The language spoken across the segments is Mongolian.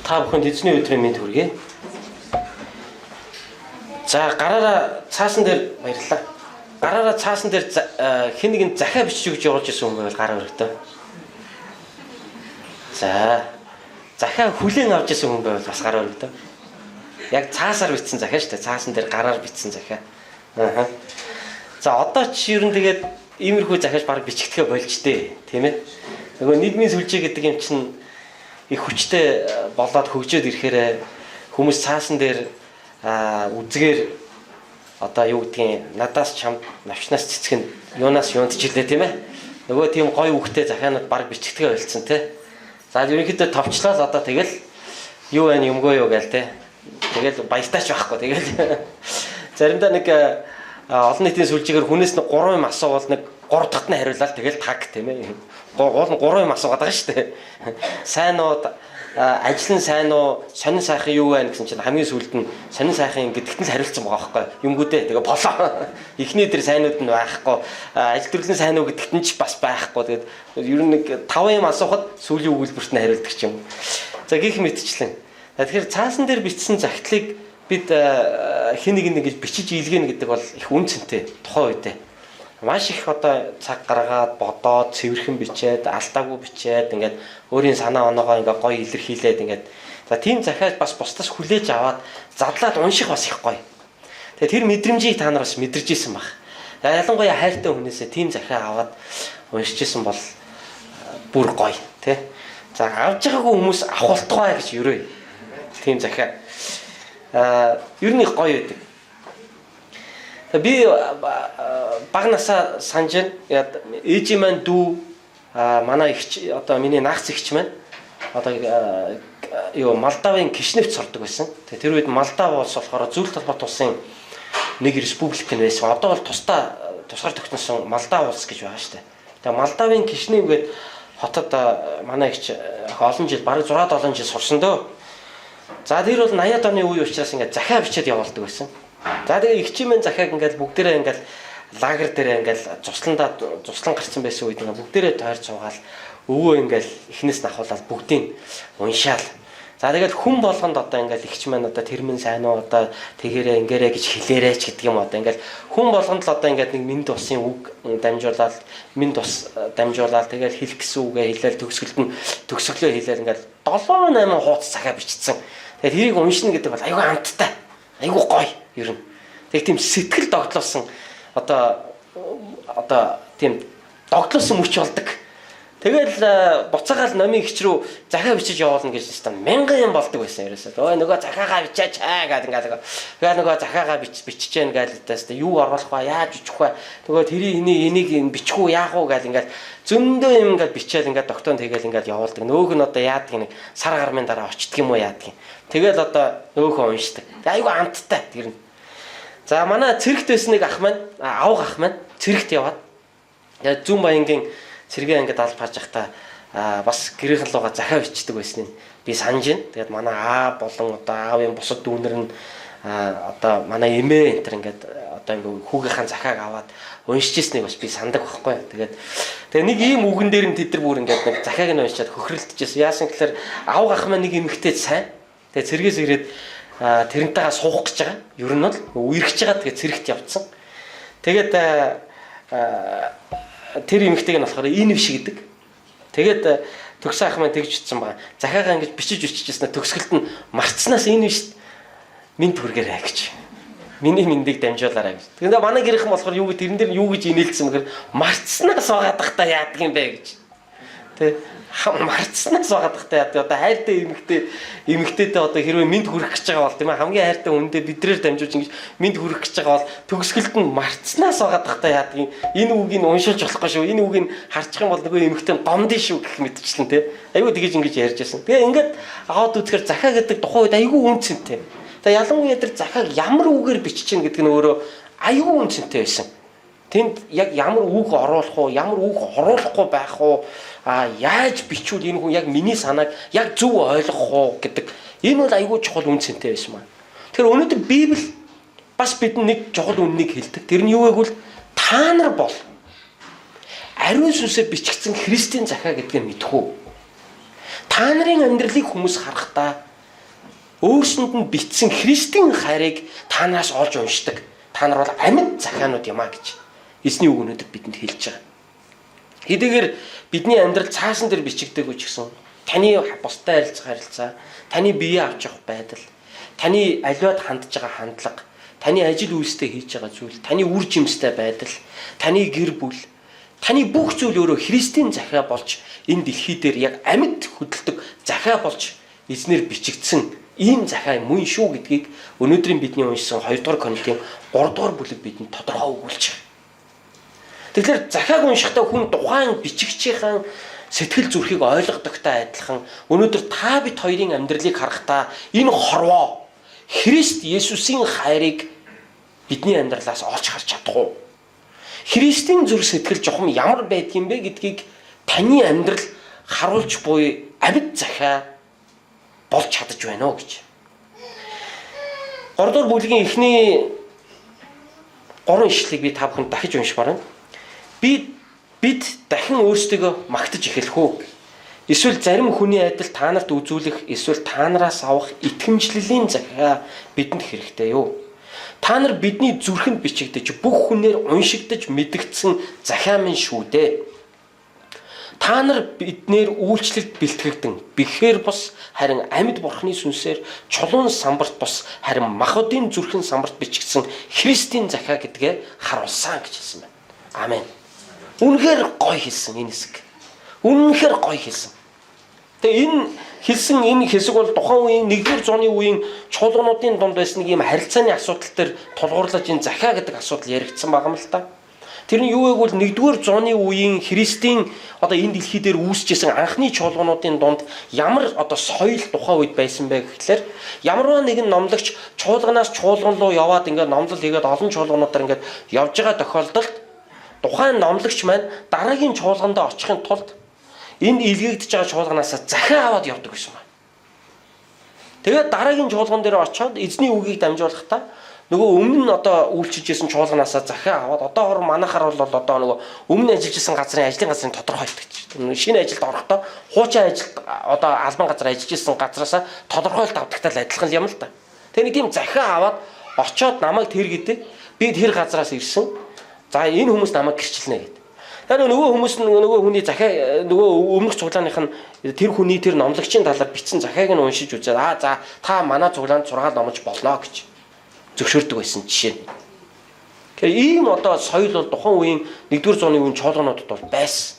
Та бүхэнд эзний өдрийн мэнд хүргэе. За гараараа цаасан дээр баярлалаа. Гараараа цаасан дээр хэн нэгэн захиа бичиж өгч явуулж ирсэн хүн байвал гараа өргөдөө. За захиа хүлээн авч ирсэн хүн байвал бас гараа өргөдөө. Яг цаасаар бичсэн захиа шүү дээ. Цаасан дээр гараар бичсэн захиа. Аа. За одоо ч ер нь тэгээд иймэрхүү захиаж баг бичигдэхэ болж дээ, тийм ээ. Нөгөө нийгмийн сүлжээ гэдэг юм чинь их хүчтэй болоод хөгжөөд ирэхээр хүмүүс цаасан дээр үзгээр одоо юу гэдгийг надаас чамд навчнаас цэцгэн юунаас юунд ч хэлээ тийм ээ. Нөгөө тийм гоё үгтэй захианууд баг бичигдэхэ болцсон тий. За ерөнхийдөө товчлол одоо тэгэл юу байна юмгүй юу гээл тий. Тэгэл баяртаач байхгүй тэгэл заримдаа нэг олон нийтийн сүлжээгээр хүнээс нэг 3 юм асуувал нэг 3 дахьт нь хариулаад тэгэл таг тийм ээ. Гол нь 3 юм асуугаад байгаа шүү дээ. Сайн уу ажил нь сайн уу сонин сайхан юу байна гэсэн чинь хамгийн сүүлд нь сонин сайхан гэдэгт нь хариулсан байгаа байхгүй юмгүүдээ тэгээ болоо. Эхний дээр сайнууд нь байхгүй ажил төрлийн сайн уу гэдэгт нь ч бас байхгүй тэгээд ер нь нэг 5 юм асуухад сүүлийн өгүүлбэрт нь хариулдаг ч юм. За гих мэтчлэн. Тэгэхээр цаасан дээр бичсэн загтлыг бид хэн нэг ингэж бичиж илгээнэ гэдэг бол их үнцэнтэй тухайн үедээ. Маш их одоо цаг гаргаад бодоод цэвэрхэн бичээд алдаагүй бичээд ингээд өөрийн санаа оноогоо ингээд гоё илэрхийлээд ингээд за тийм захиаж бас бусдаас хүлээж аваад задлаад унших бас их гоё. Тэгээ тэр мэдрэмжийг та нар бас мэдэрч ийсэн баг. Ялангуяа хайртай хүнээсээ тийм захиа аваад уншиж ийсэн бол бүр гоё тий. За авж байгаагүй хүмүүс авахултгай гэж ерөөе. Тийм захиа. Ер нь их гоё байдаг. Би баг насаа санаж байна. Ээжийн маань дүү манай ихч одоо миний наагц ихч маань одоо юу Молдовын Кишиневт сурдаг байсан. Тэгээ тэр үед Молдов улс болохоор зөвлөлт холбоот улсын нэг республик нь байсан. Одоо бол тусгаар тогтносон Молдов улс гэж байгаа шүү дээ. Тэгээ Молдовын Кишинев гээд хотод манай ихч олон жил бараг 6-7 жил сурсан дөө. За тэр бол 80-аад оны үе учраас ингээд захиа бичээд явуулдаг байсан. За тэгээ ихчийн мэн захиаг ингээд бүгдээрээ ингээд лагер дээрээ ингээд цуслан гарсан байсан үед ингээд бүгдээрээ тойрч суугаал өвөө ингээд эхнээс нь ахуулаад бүгдийг уншаал. За тэгээд хүн болгонд одоо ингээд ихч мэн одоо тэрмэн сайн уу одоо тэгэрээ ингээрээ гэж хэлээрэй ч гэдэг юм одоо ингээд хүн болгонд л одоо ингээд нэг минь тусын үг дамжуулаад минь тус дамжуулаад тэгээд хэлэх гэсэн үгээ хэлээл төгсгөлөө хэлээл ингээд 7-8 хуудас захиа бичсэн. Тэгээд тэрийг уншина гэдэг бол аюу амттай. Айгуу гоё ер нь. Тэг тийм сэтгэл догтлоосон одоо тийм догтлоосон мөч болдог. Тэгэл буцаагаал номын ихч рүү захиа бичиж явуулна гэж хэвээр мянган юм болдог байсан ерөөсөө. Ой нөгөө захиагаа бичээч гэдэг ингээд нөгөө захиагаа бичиж гэн гээл хэвээр юу оруулах вэ? Яаж бичих вэ? Нөгөө тэрийг энийг бичих үү яах уу гэл ингээд зөндөө юм ингээд бичээл ингээд доктонд тэгэл ингээд явуулдаг. Нөгөөх нь одоо яадаг нэг сар гармын дараа очдөг юм уу яадаг юм. Тэгэл одоо нөгөөхөө уншдаг. Айгу амттай тэр нь. За манай цэрэгт байсан нэг ах маань авга ах маань цэрэгт яваад зүүн баянгийн цэргийн ангид албаж байхдаа бас гэрийн луга захиа бичдэг байсныг би санаж байна. Тэгээд манай болон одоо аавын бусад дүүнэр нь одоо манай эмээ энэ төр ингээд одоо ингээд хүүгийнхаа захиаг аваад уншиж ирснийг бас би сандаг байхгүй. Тэгээд нэг ийм үгэн дээр нь тэд нар бүр ингээд нэг захиаг нь уншаад хөхрөлдөжсэн. Яасан гэхээр авга ах маань нэг эмэгтэй сайн. Тэгээ цэргээс ирээд тэрнтэйгээ суух гэж байгаа. Ер нь бол үерхэж байгаа. Тэгээ цэрэгт явцсан. Тэгээд тэр эмэгтэйг нь болохоор энэ биш гэдэг. Тэгээд төгсөн ах маань тэгж утсан байгаа. Захиагаа ингэж бичиж өччихсэн төгсгөлд нь марцснаас энэ биш минь түргээрэй гэж. Миний мэндийг дамжуулаарай гэж. Тэгээд манай гэрхэн болохоор юу гэж тэрэн дээр юу гэж инээлсэн мэхээр марцснаас байгаадах та яадаг юм бэ гэж. Тэ марцснаас байгаадах та яадаг. Одоо хайртай эмэгтэйтэй одоо хэрвээ минь хүрэх гэж байгаа бол тийм ээ хамгийн хайртай хүндээ бидрээр дамжуулж ингэж минь хүрэх гэж байгаа бол төгсгөлд нь марцснаас байгаадах та яадаг. Энэ үгийг уншуулж болохгүй шүү. Энэ үгийг харчих юм бол нөгөө эмэгтэй гомдсон шүү гэх мэтчлэн тэ. Айгүй тэгэж ингэж ярьж байсан. Тэгээ ингээд аваад үзэхээр захиа гэдэг тухайн үед айгүй үнцэнтэй. Тэгээ ялангуяа тэр захиаг ямар үгээр бичиж гин гэдэг нь өөрөө айгүй үнцэнтэй байсан. Тэнд яг ямар үг оруулах уу, ямар үг оруулахгүй байх уу, яаж бичвэл энэ хүн яг миний санааг яг зөв ойлгох уу гэдэг энэ бол айгүй чухал үнцэнтэй байсан маа. Тэгэхээр өнөөдөр Библи бас бидэнд нэг чухал үннийг хэлдэг. Тэр нь юу вэ гэвэл та нар бол ариун сүнсээр бичигдсэн Христийн захиа гэдгийг мэдэх үү? Та нарын амьдралыг хүмүүс харахдаа өөрсөнд нь битсэн Христийн хайрыг танаас олж уншдаг. Та нар бол амьд захианууд юм а гэж эзний үг өнөдөр бидэнд хэлж байгаа. Хэдийгээр бидний амьдрал цаасан дээр бичигдээгүй ч гэсэн таны бусдад харилцаа, таны биеэ авч явах байдал, таны аливаад хандж байгаа хандлага, таны ажил үйлстэй хийж байгаа зүйл, таны үр жимстэй байдал, таны гэр бүл, таны бүх зүйл өөрөө Христийн захиа болж энэ дэлхий дээр яг амьд хөдөлдөг захиа болж эзнэр бичигдсэн ийм захиа мөн шүү гэдгийг өнөөдрийн бидний уншсан 2 дугаар Коринтын 3 дугаар бүлэг бидэнд тодорхой өгүүлж байгаа. Тэгэхээр захиаг уншихдаа хүн тухайн бичигчийн сэтгэл зүрхийг ойлгодогтой адилхан өнөөдөр та бид хоёрын амьдралыг харахтаа энэ хорвоо Христ Есүсийн хайрыг бидний амьдралаас олж харж чадах уу? Христийн зүрх сэтгэл жохом ямар байдгийм бэ гэдгийг таны амьдрал харуулж буй амьд захиа болж чадаж байна уу гэж. 3 дугаар бүлгийн эхний 3 ишлэлийг би та бүхэнд дахиж уншмаар байна. Бид дахин өөрсдөө магтаж эхэлэх үү? Эсвэл зарим хүний адил та нарт үзүүлэх, эсвэл та нараас авах итгэмжлэлийн захиа бидэнд хэрэгтэй юу? Та нар бидний зүрхэнд бичигдэж бүх хүнээр уншигдаж мэдэгдсэн захиа минь шүү дээ. Та нар биднэр үйлчлэлд бэлтгэгдэн бэхээр бус харин амьд бурхны сүнсээр чулуун самбарт бус харин махбодын зүрхэн самбарт бичигдсэн Христийн захиа гэдгээ харуулсан гэж хэлсэн байна. Амен. Үнэхээр гоё хэлсэн энэ хэсэг. Үнэхээр гоё хэлсэн. Тэгээ энэ хэсэг бол тухайн үеийн 1-р зууны үеийн чуулгануудын дунд байсан нэг юм харилцааны асуудал төр тулгуурлаж энэ захиа гэдэг асуудал яригдсан байгаа юм л та. Тэр нь юу вэ гэвэл 1-р зууны үеийн Христийн одоо энэ дэлхий дээр үүсчихсэн анхны чуулгануудын дунд ямар одоо соёл тухайн үед байсан бэ гэхлээр ямарваа нэгэн номлогч чуулганаас чуулган руу яваад ингээд номлол хийгээд олон чуулгануудаар ингээд явж байгаа тохиолдолд тухайн номлогч маань дараагийн чуулганд очихын тулд энэ илгээгдэж байгаа чуулганаас захиа аваад явдаг гэсэн байна. Тэгээд дараагийн чуулган дээр очиод эзний үгийг дамжуулахдаа нөгөө өмнө нь одоо үйлчилж исэн чуулганаас захиа аваад одоогор манайхаар бол одоо нөгөө өмнө ажиллаж исэн газрын ажлын тодорхой хэлдэг. Шинэ ажилд орохдоо хуучин ажилд одоо албан газар ажиллаж исэн газраас тодорхойлт авдагтай адилхан юм л да. Тэгээд нэг тийм захиа аваад очиод намайг тэр гэдэг би тэр газраас ирсэн. За энэ хүмүүс намайг гэрчилнэ гэдэг. Тэгэхээр нөгөө хүмүүс нөгөө хүний захиа нөгөө өмнөх цуглааных нь тэр хүний тэр номлогчийн талаар бичсэн захиаг нь уншиж үзээд за та манай цуглаанд сургаал номж болно гэж зөвшөөрдөг байсан жишээ. Тэгэхээр ийм одоо соёл бол тухайн үеийн 1-р зууны үеийн чуулгануудад бол байсан.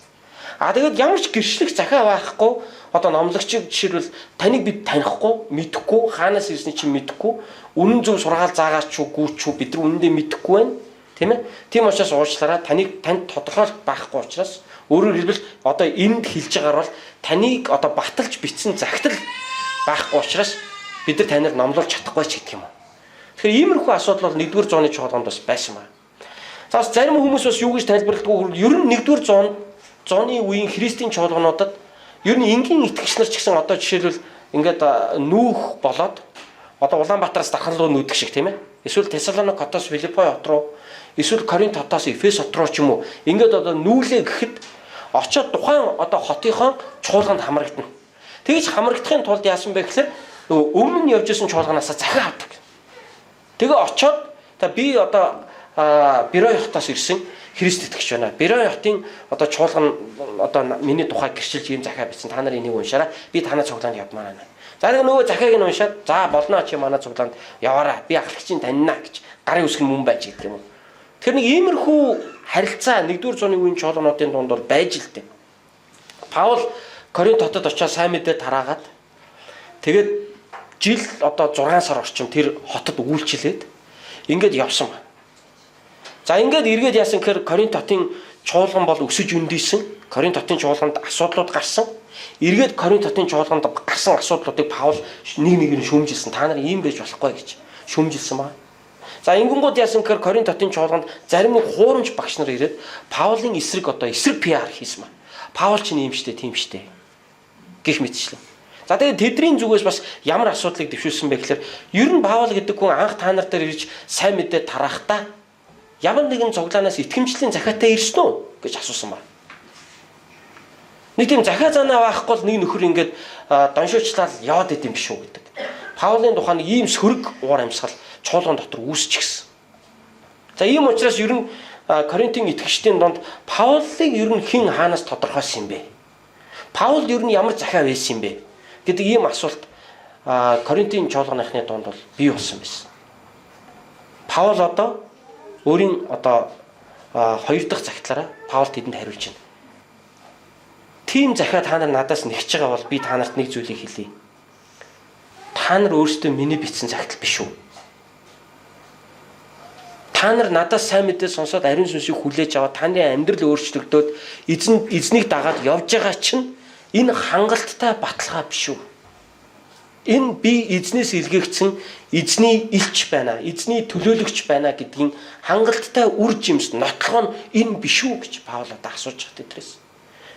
Тэгээд ямар ч гэрчлэх захиа байхгүй одоо номлогчийг жишээлбэл таныг бид танихгүй, мэдэхгүй, хаанаас ирсний чинь мэдэхгүй, үнэн зөв сургаал заагаач ч үгүй ч бид нар үнэндээ мэдэхгүй байна. Тийм ээ. Тийм учраас уучлаарай танд тодорхойлт байхгүй учраас өөрөөр хэлбэл одоо энд хэлж байгаагаар бол таныг одоо баталж бичсэн загтал байхгүй учраас бид нар таныг номлуулж чадахгүй ч гэдэг юм. Тэгэхээр иймэрхүү асуудал бол 1-р зууны чуулганд бас байсан байна. За бас зарим хүмүүс бас юу гэж тайлбарладаг вэ? Ер нь 1-р зууны үеийн Христийн чуулгануудад ер нь энгийн итгэгч нар ч гэсэн одоо жишээлбэл ингээд нүүх болоод одоо Улаанбаатараас Дархан руу нүүдэх шиг тийм ээ. Эсвэл Тесалоник хотоос Филиппой хот руу, эсвэл Коринт хотоос Эфес хот руу ч юм уу ингээд одоо нүүлээ гэхэд очоод тухайн одоо хотынхон чуулганд хамрагдана. Тэгж хамрагдахын тулд яасан бэ гэхээр нөгөө өмнө нь явж исэн чуулганаас захиа авдаг. Тэгээ очоод би одоо Берой хотоос ирсэн Христ итгэж байна. Берой хотын одоо чуулган одоо миний тухай гэрчилж ийм захиа бичсэн. Та нар энийг уншаарай. Би танай цуглаанд явмаар байна. За нөгөө захиаг нь уншаад за болно чи манай цуглаанд яваарай. Би ахлагчийн танина гэж гарын үсгэн мөн байж гэдэг юм уу. Тэр нэг иймэрхүү харилцаа 1-р зууны үеийн чуулгануудын дунд бол байж л дээ. Паул Коринт хотод очиж сайн мэдээ тараагаад тэгээд жил одоо 6 сар орчим тэр хотод үйлчлээд ингээд явсан ба. За ингээд эргээд яасан гэхээр Коринт хотын чуулган бол өсөж өндийсэн. Коринт хотын чуулганд асуудлууд гарсан. Эргээд Коринт хотын чуулганд гарсан асуудлуудыг Паул нэг нэгээр нь шүүмжилсэн. Та нар ийм байж болохгүй гэж шүүмжилсэн ба. За ингэнгууд яасан гэхээр Коринт хотын чуулганд зарим нэг хуурамч багш нар ирээд Паулын эсрэг PR хийсэн ба. Паул ч ийм штэ, тийм штэ гэх мэтчлэн. За тэгээд тэдний зүгээс бас ямар асуудлыг дэвшүүлсэн бэ гэхээр ер нь Паул гэдэг хүн анх та нар дээр ирж сайн мэдээ тарахдаа ямар нэгэн цуглаанаас итгэмжлийн захиатай ирсэн үү гэж асуусан ба. Нэг тийм захиа занаа байхгүй бол нэг нөхөр ингээд доншуучлал яваад идэм биш үү гэдэг. Паулын тухайн ийм сөрөг уур амьсгал чуулган дотор үүсч гисэн. За ийм учраас ер нь Коринтын итгэгчдийн донд Паулыг ер нь хэн хаанаас тодорхойлсон юм бэ? Паул ер нь ямар захиа байсан юм бэ гэдэг ийм асуулт Коринтын чуулганыхны донд бол бий болсон байсан. Паул одоо өөрийн хоёр дахь загтлаараа Паул тэдэнд хариулж байна. Тийм захиа та нар надаас нэгж байгаа бол би та нарт нэг зүйлийг хэлье. Та нар өөрсдөө миний бичсэн загтал биш үү? Та нар надаас сайн мэдээ сонсоод ариун сүнсийг хүлээж аваад таны амьдрал өөрчлөгдөөд эзнийг дагаад явж байгаа чинь энэ хангалттай баталгаа биш үү? Энэ би эзнээс илгээгдсэн эзний илч байна, эзний төлөөлөгч байна гэдгийн хангалттай үр жимс нотлохоо нь энэ биш үү гэж Паул асууж байгаа тэдрээс.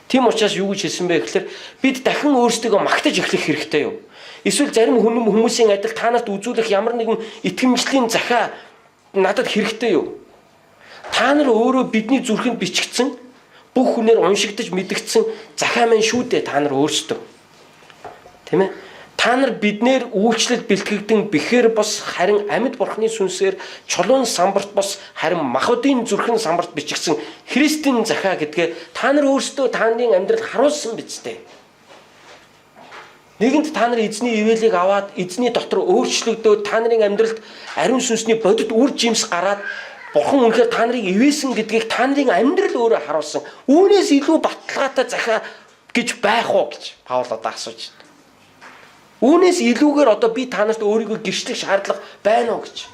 Тийм учраас юу гэж хэлсэн бэ гэхээр бид дахин өөрсдөө магтаж эхлэх хэрэгтэй юу? Эсвэл зарим хүмүүсийн адил та нарт үзүүлэх ямар нэгэн итгэмжлийн захиа надад хэрэгтэй юу? Та нар өөрөө бидний зүрхэнд бичигдсэн бүх хүнээр уншигдаж мэдэгдсэн захиа маань шүү дээ та нар өөрсдөө. Тийм ээ? Та нар биднэр үйлчлэл бэлтгэгдэн бэхээр бос харин амьд бурхны сүнсээр чулуун самбарт бос харин махбодын зүрхэн самбарт бичигдсэн Христийн захиа гэдгээ та нар өөрсдөө таны амьдралд харуулсан биз дээ. Нэгэнт та нар эзний ивэлийг аваад эзний дотор өөрчлөгдөөд та нарын амьдралд ариун сүнсний бодит үр жимс гараад бурхан үнэхээр та нарыг ивээсэн гэдгийг та нарын амьдрал өөрөө харуулсан. Үүнээс илүү баталгаатай захиа гэж байх уу гэж Паул асууж байна. Үүнээс илүүгээр би та нарт өөрийгөө гэрчлэх шаардлага байна уу гэж.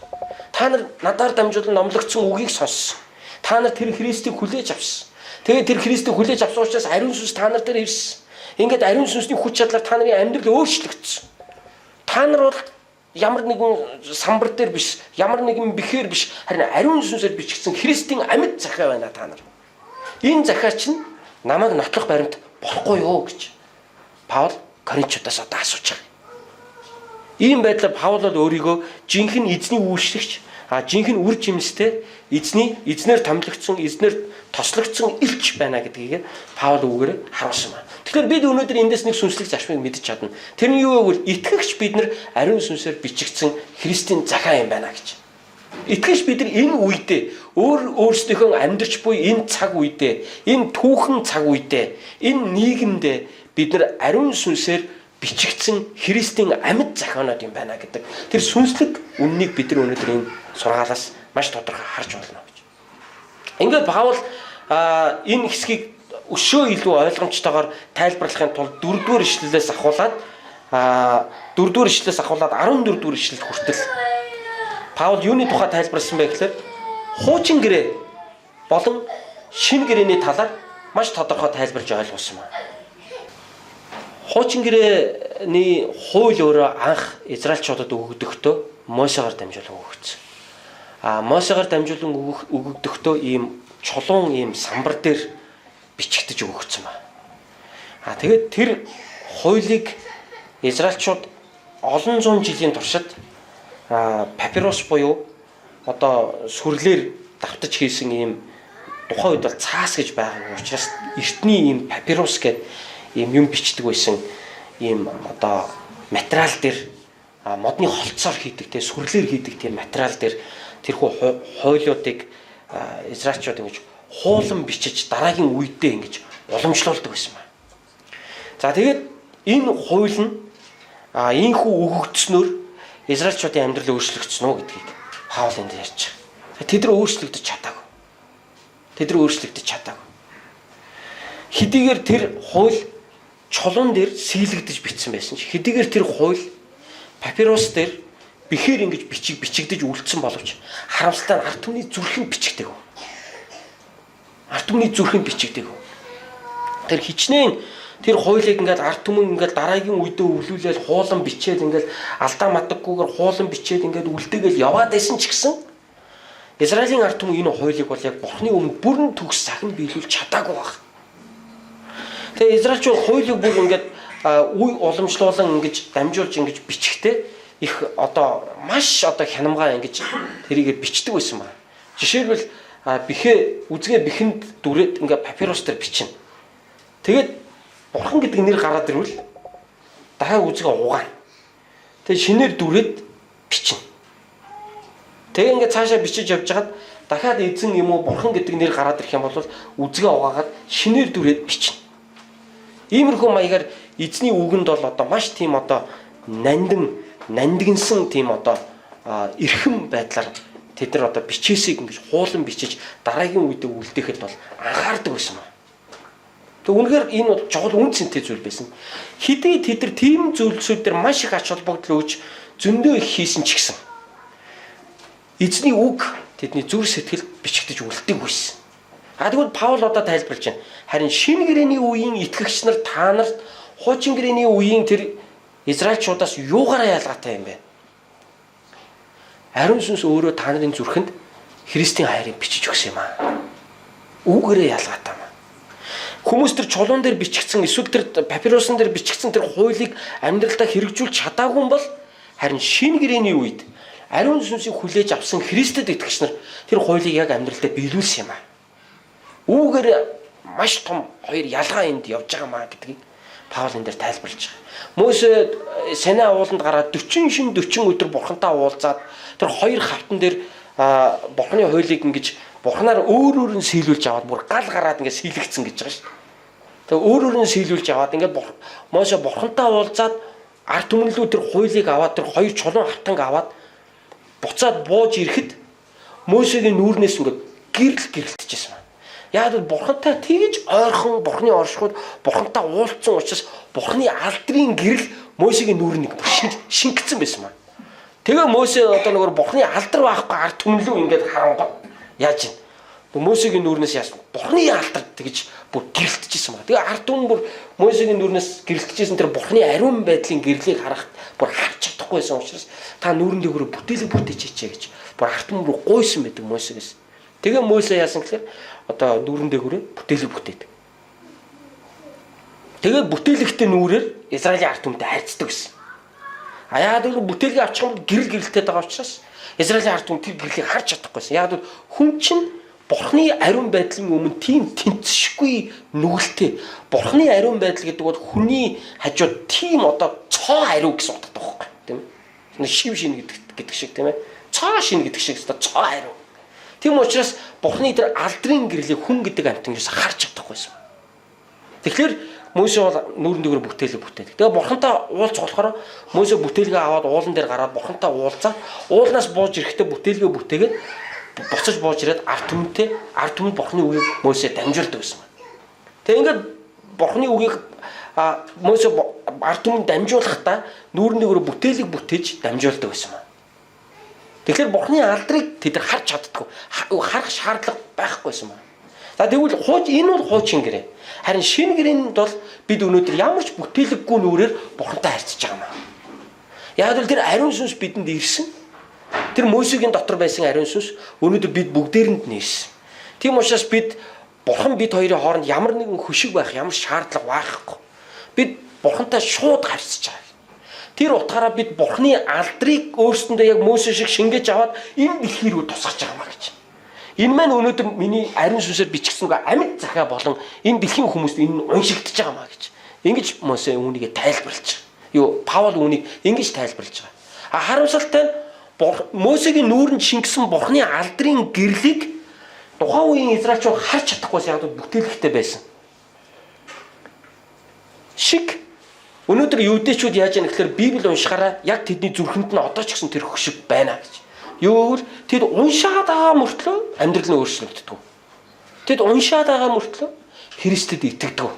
Та нар надаар дамжуулан номлогдсон үгийг сонссон. Та нар тэр Христийг хүлээж авсан. Тэгээд тэр Христийг хүлээж авсан учраас ариун сүнс та нар дээр ирсэн. Ингээд ариун сүнсний хүч чадлаар та нарын амьдрал өөрчлөгдсөн. Та нар бол ямар нэгэн самбар дээр биш, ямар нэгэн бэхээр биш, харин ариун сүнсээр бичигдсэн Христийн амьд захиа байна та нар. Энэ захиа чинь намайг нотлох баримт болохгүй юу гэж Паул Коринчуудаас асууж байгаа. Ийм байдлаар Паул бол өөрийгөө жинхэнэ эзний үйлчлэгч, жинхэнэ үр жимстэй эзнэр томилогдсон, эзнэр тослогдсон илч байна гэдгийг Паул үгээр харуулсан байна. Тэгэхээр бид өнөөдөр эндээс нэг сүнслэг зарчмыг мэдэж чадна. Тэр нь юу вэ гэвэл итгэгч бид нар ариун сүнсээр бичигдсэн Христийн захиа юм байна гэж. Итгэгч бид нар энэ үедээ өөрсдийнхөө амьдарч буй энэ цаг үедээ, энэ түүхэн цаг үедээ, энэ нийгэмдээ бид нар ариун сүнсээр бичигдсэн Христийн амьд захианууд юм байна гэдэг. Тэр сүнслэг үннийг бид нар өнөөдөр энэ сургаалаас маш тодорхой харж байна гэж. Ингээд Паул энэ хэсгийг өшөө илүү ойлгомжтойгоор тайлбарлахын тулд 4-р ишлэлээс ахуулаад 4-р ишлэлээс ахуулаад 14-р ишлэлд хүртэл Паул юуны тухай тайлбарласан бэ гэхээр хуучин гэрээ болон шинэ гэрээний талаар маш тодорхой тайлбарж ойлгуулсан байна. Хуучин гэрээний хууль өөрөө анх Израильчуудад өгөгдөхдөө Мосегаар дамжуулан өгөгдсөн. Мосегаар дамжуулан өгөгдөхдөө ийм чулуун ийм самбар дээр бичигдэж өгөгдсөн байна. Тэгээд тэр хуулийг Израильчууд олон зуун жилийн туршид папирус буюу сүрлээр давтаж хийсэн ийм тухайн үед бол цаас гэж байгаа учраас эртний ийм папирус гэдэг ийм юм бичдэг байсан ийм материал дээр модны холцоор хийдэг сүрлээр хийдэг тийм материал дээр тэрхүү хуулиудыг израильчууд ингэж хуулан бичиж дараагийн үедээ ингэж уламжлуулдаг байсан байна. За тэгээд энэ хууль нь ийхүү өгөгдснөөр израильчуудын амьдрал өөрчлөгдсөн үү гэдгийг Паул энд ярьж байгаа. Тэд нар өөрчлөгдөж чадаагүй. Хэдийгээр тэр хууль чулуун дээр сийлэгдэж бичсэн байсан ч хэдийгээр тэр хууль папирус дээр бэхээр ингэж бичигдэж үлдсэн боловч харамсалтай нь ард түмний зүрхэнд бичигдээгүй. Тэр хичнээн тэр хуулийг ингээд ард түмэн ингээд дараагийн үедээ өвлүүлээл хуулан бичээд ингээд алдаа матаггүйгээр хуулан бичээд ингээд үлдээгээл яваад байсан ч гэсэн Израилийн ард түмэн энэ хуулийг бол яг Бурхны өмнө бүрэн төгс сахин биелүүлж чадаагүй байна. Тэгээ израильчууд хуулийг бүр ингээд үе уламжлуулан ингэж дамжуулж ингэж бичихтэй их маш хянамгаа ингэж тэрийгэ бичдэг байсан байна. Жишээлбэл үзгээ бихэнд дүрээд ингээ папирус дээр бичнэ. Тэгээд бурхан гэдэг нэр гараад ирвэл дахиад үзгээ угаана. Тэгээ шинээр дүрээд бичнэ. Тэгээ ингээд цаашаа бичиж явж хагаад дахиад эзэн юм уу бурхан гэдэг нэр гараад ирэх юм бол үзгээ угаагаад шинээр дүрээд бичнэ. Иймэрхүү маягаар эзний үгэнд бол одоо маш тийм одоо нандинсан тийм одоо эрхэм байдлаар тэд нар одоо бичээсийг ингэж хуулан бичиж дараагийн үед үлдээхэд бол анхаардаг байсан юм. Тэг үнэхээр энэ бол чухал үн цэнтэй зүйл байсан. Хэдий тэд нар тийм зүйлсүүд дээр маш их ач холбогдол өгч зөндөө их хийсэн ч гэсэн эзний үг тэдний зүрх сэтгэл бичигдэж үлддэг байсан. Тэгвэл Паул одоо тайлбарлаж байна. Харин шинэ гэрээний үеийн итгэгч нар та нарт хуучин гэрээний үеийн тэр Израильчуудаас юугаараа ялгаатай юм бэ? Ариун сүнс өөрөө та нарын зүрхэнд Христийн хайрыг бичиж өгсөн юм аа. Үүгээрээ ялгаатай юм. Хүмүүс тэр чулуун дээр бичигдсэн эсвэл тэр папирусын дээр бичигдсэн тэр хуулийг амьдралдаа хэрэгжүүлж чадаагүй юм бол харин шинэ гэрээний үед ариун сүнсийг хүлээж авсан Христэд итгэгч нар тэр хуулийг яг амьдралдаа биелүүлсэн юм аа. Үүгээр маш том хоёр ялгаа энд явж байгаа маа гэдгийг Паул энэ дээр тайлбарлаж байгаа. Мөсө Синай ууланд гараад 40 өдөр бурхантай уулзаад тэр хоёр хавтан дээр бурханы хуулийг ингэж бурханаар өөр нь сийлүүлж аваад бүр гал гараад ингэ сийлэгдсэн гэж байгаа шүү дээ. Тэгээ өөр нь сийлүүлж аваад ингэ Мөсө бурхантай уулзаад ард түмэнлүү тэр хуулийг аваад тэр хоёр чулуун хавтанг аваад буцаад бууж ирэхэд Мөсегийн нүүрнээс ингэ гэрэлтчихсэн. Яг л бурхантай тэгж ойрхон бурханы оршихуйд бурхантай уулзсан учраас бурханы алдрын гэрэл Мөсегийн нүүрнийг шингэсэн байсан маа. Тэгээ Мөсе одоо нөгөө бурханы алдар байхгүй ард түмнлүү ингээд харангуй яаж юм. Мөсегийн нүүрнээс яасан. Бурханы алдар тэгж бүр гэрэлтчихсэн маа. Тэгээ ард түмэн бүр Мөсегийн нүүрнээс гэрэлтчихсэн тэр бурханы ариун байдлын гэрлийг харахад бүр харж чадахгүйсэн учраас та нүүрэн дээгүүр бүтээлэг бүтээчээч гэж бүр ард түмэн рүү гуйсан байдаг Мөсегээс. Тэгээ Мөсе яасан гэхээр одоо нүүрэн дээгүүрээ бүтээлэг бүтээдэг. Тэгээд бүтээлэгтэй нүүрээр Израилийн ард түмэнтэй харьцдаг гэсэн. Яг л бүтээлгээ авчих юм бол гэрэлтэй байгаа учраас Израилийн ард түмэн тэр гэрлийг харж чадахгүйсэн. Яг л хүн чинь бурхны ариун байдлын өмнө тийм тэнцшгүй нүгэлтэй. Бурхны ариун байдал гэдэг бол хүний хажууд тийм одоо цоо ариу гэсэн утгатай байхгүй тийм ээ. Шив шин гэдэг шиг тийм ээ. Цоо шин гэдэг шиг одоо цоо ариу. Тийм учраас бурхны тэр алдрын гэрлийг хүн гэдэг амьтан юус харж чадахгүйсэн. Тэгэхээр Мөсе бол нүүрэн дээгүүр бүтээлэг бүтээдэг. Тэгээ бурхантай уулзах болохоор Мөсе бүтээлгээ аваад уулан дээр гараад бурхантай уулзаад уулнаас бууж ирэхдээ бүтээлгээ бүтээгээд буцаж бууж ирээд ард түмэнд бурхны үгийг Мөсе дамжуулдаг гэсэн. Тэгээ ингээд бурхны үгийг Мөсе ард түмэнд дамжуулахдаа нүүрэн дээгүүр бүтээлэг бүтээж дамжуулдаг байсан. Тэгэхээр бурхны алдрыг тэд харж чаддаггүй. Харах шаардлага байхгүйсэн байна. За тэгвэл энэ бол хуучин гэрээ. Харин шинэ гэрээнд бол бид өнөөдөр ямар ч бүтээлэггүй нүрээр бурхантай харьцаж байгаа юм. Яг л тэр ариун сүнс бидэнд ирсэн. Тэр Мөсегийн дотор байсан ариун сүнс өнөөдөр бид бүгдээрэнд нь ирсэн. Тийм учраас бид бурхан бид хоёрын хооронд ямар нэгэн хөшиг байх, ямар шаардлага байхгүй. Бид бурхантай шууд харьцаж байгаа. Тэр утгаараа бид бурхны алдрыг өөрсөндөө яг Мөсе шиг шингээж аваад энэ дэлхий рүү тусгаж байгаа маа гэж. Энэ маань өнөөдөр миний ариун сүнсээр бичигдсэн амьд захиа болон энэ дэлхийн хүмүүст энэ уншигдж байгаа маа гэж. Ингэж Мөсе үүнийг тайлбарлаж байгаа. Паул үүнийг ингэж тайлбарлаж байгаа. Харамсалтай нь Мөсегийн нүүрэнд шингэсэн бурхны алдрын гэрлийг тухайн үеийн израильчууд харж чадахгүйсэн яг бүтээлэгтэй байсан. Шиг өнөөдөр юудэчүүд яаж яах гэхээр Библийг уншихаараа яг тэдний зүрхэнд нь одоо ч гэсэн тэр хөшиг байна гэж. Юу гэвэл тэд уншаад байгаа мөртлөө амьдрал нь өөрчлөгддөг. Тэд уншаад байгаа мөртлөө Христэд итгэдэг.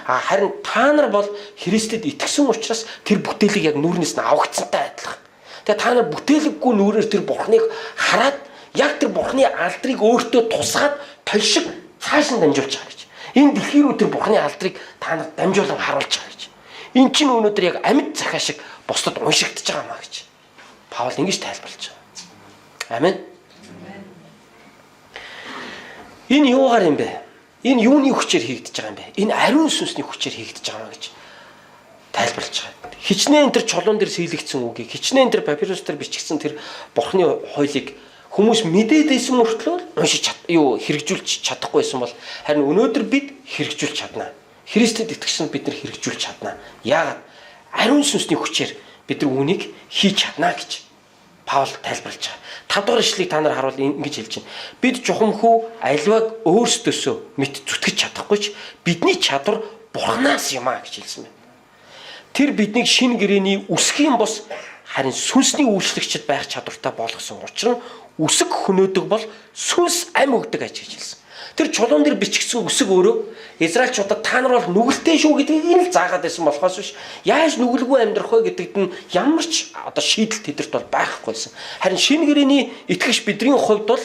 Харин та нар бол Христэд итгэсэн учраас тэр бүтээлийг яг нүүрнээс нь авагдсантай адилхан. Тэгээ та нар бүтээлэггүй нүүрээр тэр бурхныг хараад яг тэр бурхны алдрыг өөртөө тусгаад толшиг цааш нь дамжуулж байгаа гэж. Энэ дэлхий рүү тэр бурхны алдрыг та нарт дамжуулан харуулж байгаа гэж. Эн чинь өнөөдөр яг амьд захаа шиг бусдад уншигдж байгаа маа гэж. Паул ингэж тайлбарлаж байгаа. Амен. Энэ юугаар юм бэ? Энэ юуны хүчээр хийгдэж байгаа юм бэ? Энэ ариун сүнсний хүчээр хийгдэж байгаа маа гэж тайлбарлаж байгаа. Хичнээн тэр чулуун дээр сийлэгдсэн үгийг, хичнээн тэр папирус дээр бичигдсэн тэр бурхны хуулийг хүмүүс мэдээдсэн мөртлөө уншиж хэрэгжүүлж чадахгүйсэн бол харин өнөөдөр бид хэрэгжүүлж чаднаа. Христэд итгэсэн бид нар хэрэгжүүлж чаднаа. Яагаад? Ариун сүнсний хүчээр бид нар үүнийг хийж чадна гэж Паул тайлбарлаж байгаа. 5 дугаар ишлэгийг та нар харуул ингэж хэлж байна. Бид жухамхүү аливааг өөрсдөөсөө мэд зүтгэж чадахгүй ч бидний чадвар Бурханаас юм а гэж хэлсэн байна. Тэр биднийг шинэ гэрээний үсгийн бус харин сүнсний үйлчлэгчд байх чадвартай болгосон учраас үсэг хөнөөдөг бол сүнс ам өгдөг аж гэж хэлсэн. Тэр чулуун дээр бичигдсэн үсэг өөрөө Израильчуудад та нар бол нүгэлтэй шүү гэдгийг л заагаад байсан болохоос биш яаж нүгэлгүй амьдрах вэ гэдэгт нь ямар ч шийдэл тэдэрт бол байхгүйсэн. Харин шинэ гэрээний итгэгч бидний хувьд бол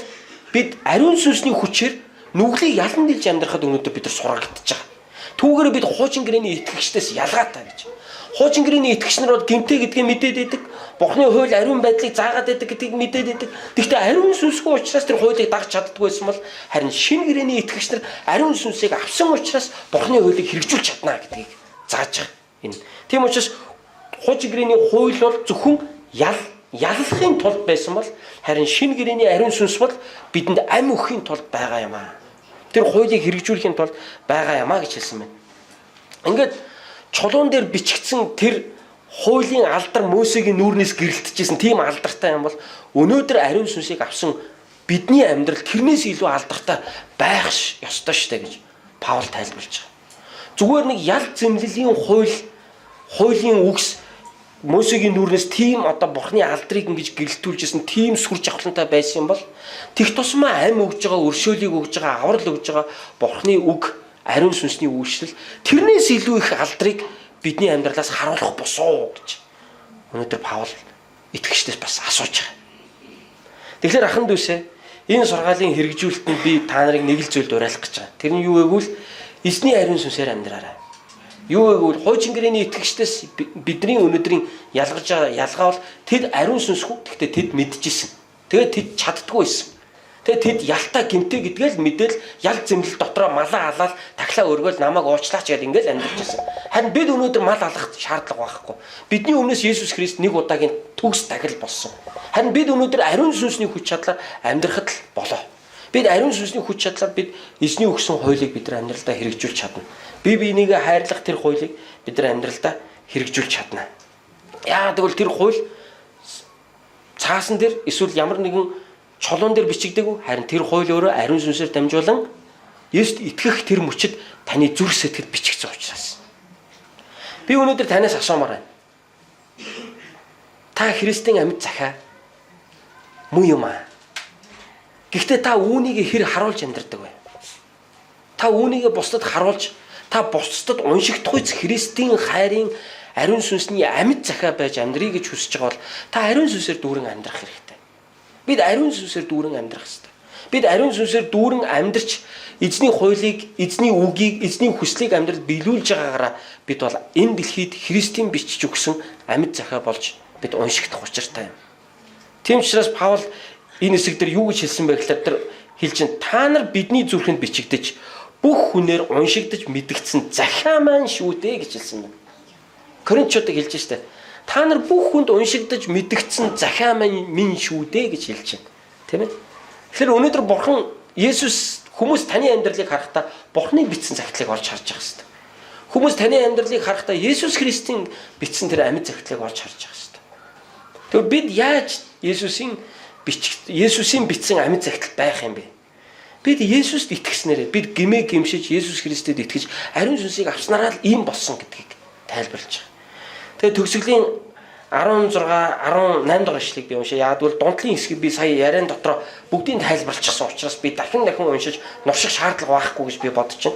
бид ариун сүнсний хүчээр нүглийг ялан дэлж амьдрахад өнөөдөр бид нар сургагдаж байгаа. Түүгээр бид хуучин гэрээний итгэгчдээс ялгаатай гэж. Хуучин гэрээний итгэгч нар бол гэмтэй гэдгийг мэдээд байдаг. Бурхны хууль ариун байдлыг заагаад байдаг гэдгийг мэдээд байдаг. Гэхдээ ариун сүнсгүй учраас тэр хуулийг дагж чаддгүй байсан бол харин шинэ гэрээний итгэгч нар ариун сүнсийг авсан учраас Бурхны хуулийг хэрэгжүүлж чадна гэдгийг зааж байгаа. Энэ. Тийм учраас хуучин гэрээний хууль бол зөвхөн яллахын тулд байсан бол харин шинэ гэрээний ариун сүнс бол бидэнд ам өгөхийн тулд байгаа юм аа. Тэр хуулийг хэрэгжүүлэхийн тулд байгаа юм аа гэж хэлсэн байна. Ингээд чулуун дээр бичигдсэн тэр хуулийн алдар Мосегийн нүүрнээс гэрэлтжсэн тийм алдартай юм бол өнөөдөр ариун сүнсийг авсан бидний амьдрал тэрнээс илүү алдартай байх ёстой шүү дээ гэж Паул тайлбарлаж байгаа. Зүгээр нэг ял зэмлэлийн хуулийн үгс Мосегийн нүүрнээс тийм Бурхны алдрыг ингэж гэрэлтүүлжсэн тийм сүр жавхлантай байсан юм бол тех тусмаа ам өгж байгаа, өршөөлийг өгж байгаа, аврал өгж байгаа Бурхны үг ариун сүнсний үйлчлэл тэрнээс илүү их алдрыг бидний амьдралаас харуулах босоо гэж өнөөдөр Паул итгэгчдээс бас асууж байгаа. Тэгэхээр ахын дүүсээ энэ сургаалын хэрэгжүүлэлтэнд би та нарыг нэг л зүйлд уриалах гэж байгаа. Тэр нь юу вэ гэвэл эзний ариун сүнсээр амьдраарай. Юу вэ гэвэл хуучин гэрээний итгэгчдээс бидний өнөөдрийн ялгаж байгаа ялгаа бол тэд ариун сүнсгүй. Гэхдээ тэд мэдчихсэн. Тэгээд тэд чаддгүй байсан. Тэгээд тэд ялтаа гэмтэй гэдгээл мэдээл ял зэмлэл дотроо малаа алаад тахлаа өргөөл намайг уучлаач гэдээ ингээл амьдарч байсан. Харин бид өнөөдөр мал алах шаардлага байхгүй. Бидний өмнөөс Есүс Христ нэг удаагийн төгс тагил болсон. Харин бид өнөөдөр ариун сүнсний хүч чадлаар амьдрахад л болоо. Бид ариун сүнсний хүч чадлаар бид эзний өгсөн хуулийг бид нар амьдралдаа хэрэгжүүлж чадна. Бие бинийгээ хайрлах тэр хуулийг бид нар амьдралдаа хэрэгжүүлж чадна. Яа тэгвэл тэр хууль цаасан дээр эсвэл ямар нэгэн чулуун дээр бичигдээгүй харин тэр хууль өөрөө ариун сүнсээр дамжуулан Есүст итгэх тэр мөчөд таны зүрх сэтгэл бичигдсэн учраас. Би өнөөдөр танаас асуумаар байна. Та Христийн амьд захаа муу юм аа. Гэхдээ та үүнийг хэр харуулж амьдардаг вэ? Та үүнийг бусдад харуулж, та бусдад уншигдахуйц Христийн хайрын ариун сүнсний амьд захаа байж амьдрий гэж хүсэж байгаа бол та ариун сүнсээр дүүрэн амьдрах хэрэгтэй. Бид ариун сүнсээр дүүрэн амьдрах хэрэгтэй. Бид ариун сүнсээр дүүрэн амьдрч эзний хуулийг, эзний үгийг, эзний хүслийг амьдралд биелүүлж байгаагаараа бид бол энэ дэлхийд Христийн бичиж өгсөн амьд захаа болж бид уншигдах учиртай юм. Тийм учраас Паул энэ хэсэг дээр юу гэж хэлсэн бэ гэхээр тэр хэлж ин та нар бидний зүрхэнд бичигдэж бүх хүнээр уншигдаж мэдгдсэн захаа маань шүү дээ гэж хэлсэн байна. Коринтчуудыг хэлж штэ. Та нар бүх хүнд уншигдаж мэдгдсэн захаа минь шүү дээ гэж хэлж байна. Тийм ээ. Тэгэхээр өнөөдөр Бурхан Есүс хүмүүс таны амьдралыг харахтаа Бурханы бичсэн загтлыг олж харж байгаа хэвээр. Хүмүүс таны амьдралыг харахтаа Есүс Христийн бичсэн тэр амьд загтлыг олж харж байгаа хэвээр. Тэгэхээр бид яаж Есүсийн бичсэн амьд загтал байх юм бэ? Бид Есүст итгэснээрээ бид гимээ гимшиж Есүс Христэд итгэж ариун сүнсийг авснараа л ийм болсон гэдгийг тайлбарлаж байгаа. Тэгээд төгсгөлийн 16, 18 дахь ишлэгийг би уншаа. Яг бол дундлын хэсгийг би сая яриан дотроо бүгдийг тайлбарлчихсан учраас би дахин уншиж нурших шаардлага байхгүй гэж би бодож